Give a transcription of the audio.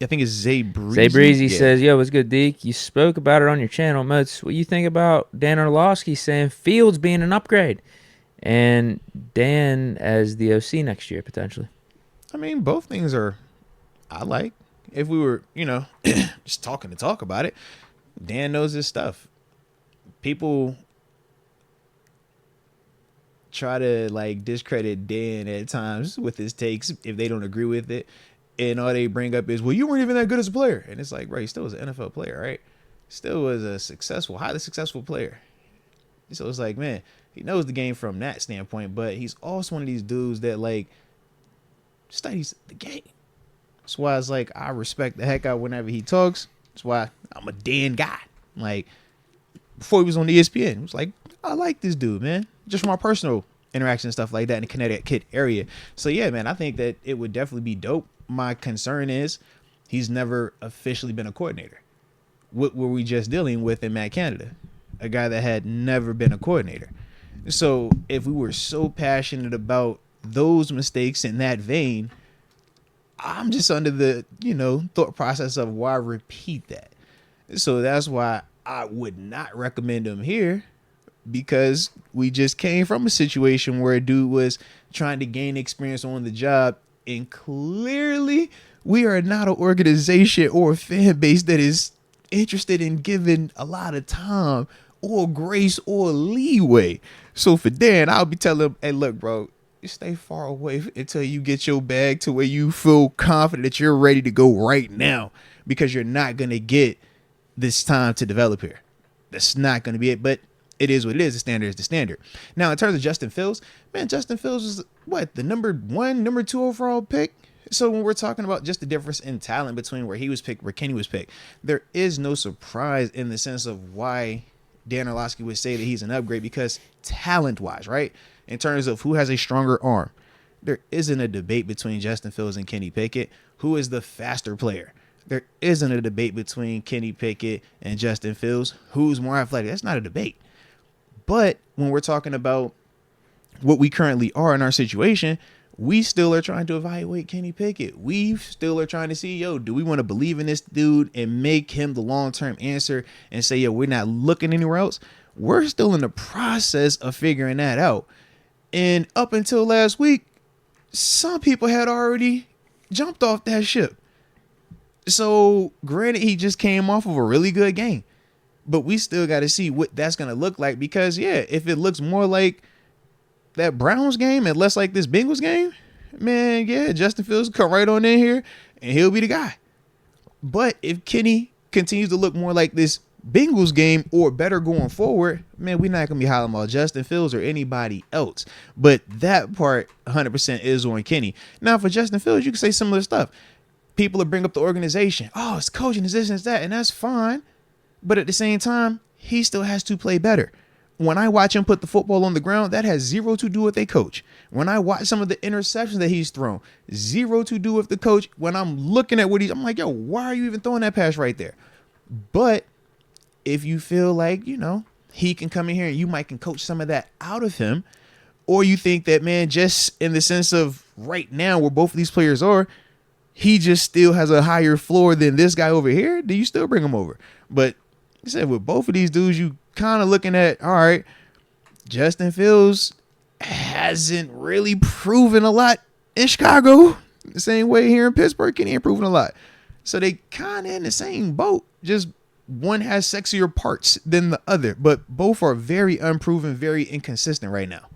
I think it's Zay Breezy. Zay Breezy Yeah. says, "Yo, what's good, Deke? You spoke about it on your channel, Moats. What you think about Dan Orlovsky saying Fields being an upgrade and Dan as the OC next year potentially?" I mean, both things are I like. If we were, just talking to talk about it, Dan knows his stuff. People try to like discredit Dan at times with his takes if they don't agree with it. And all they bring up is, well, you weren't even that good as a player. And it's like, right, he still was an NFL player, right? Still was a highly successful player. So it's like, man, he knows the game from that standpoint, but he's also one of these dudes that like studies the game. That's why it's like I respect the heck out whenever he talks. That's why I'm a Dan guy. Like before he was on ESPN, it was like, I like this dude, man. Just from our personal interaction and stuff like that in the Connecticut area. So yeah, man, I think that it would definitely be dope. My concern is he's never officially been a coordinator. What were we just dealing with in Matt Canada? A guy that had never been a coordinator. So if we were so passionate about those mistakes in that vein, I'm just under the, thought process of why repeat that. So that's why I would not recommend him here, because we just came from a situation where a dude was trying to gain experience on the job, and clearly we are not an organization or a fan base that is interested in giving a lot of time or grace or leeway. So for Dan, I'll be telling him, hey, look, bro, you stay far away until you get your bag to where you feel confident that you're ready to go right now, because you're not going to get this time to develop here. That's not going to be it. But it is what it is. The standard is the standard. Now, in terms of Justin Fields, man, Justin Fields was what, the number 2 overall pick? So when we're talking about just the difference in talent between where he was picked, where Kenny was picked, there is no surprise in the sense of why Dan Orlovsky would say that he's an upgrade, because talent-wise, right, in terms of who has a stronger arm, there isn't a debate between Justin Fields and Kenny Pickett. Who is the faster player? There isn't a debate between Kenny Pickett and Justin Fields. Who's more athletic? That's not a debate. But when we're talking about what we currently are in our situation, we still are trying to evaluate Kenny Pickett. We still are trying to see, do we want to believe in this dude and make him the long-term answer and say, we're not looking anywhere else? We're still in the process of figuring that out. And up until last week, some people had already jumped off that ship. So granted, he just came off of a really good game, but we still got to see what that's going to look like, because if it looks more like that Browns game and less like this Bengals game, man, Justin Fields come right on in here and he'll be the guy. But if Kenny continues to look more like this Bengals game or better going forward, man, we're not going to be hollering about Justin Fields or anybody else. But that part 100% is on Kenny. Now for Justin Fields, you can say similar stuff. People will bring up the organization. Oh, it's coaching, it's this and it's that. And that's fine. But at the same time, he still has to play better. When I watch him put the football on the ground, that has zero to do with a coach. When I watch some of the interceptions that he's thrown, zero to do with the coach. When I'm looking at I'm like, why are you even throwing that pass right there? But if you feel like, he can come in here and you might can coach some of that out of him, or you think that, man, just in the sense of right now where both of these players are, he just still has a higher floor than this guy over here, do you still bring him over? But like I said, with both of these dudes, you kind of looking at, all right, Justin Fields hasn't really proven a lot in Chicago. The same way here in Pittsburgh, Kenny ain't proven a lot. So they kind of in the same boat. Just one has sexier parts than the other, but both are very unproven, very inconsistent right now.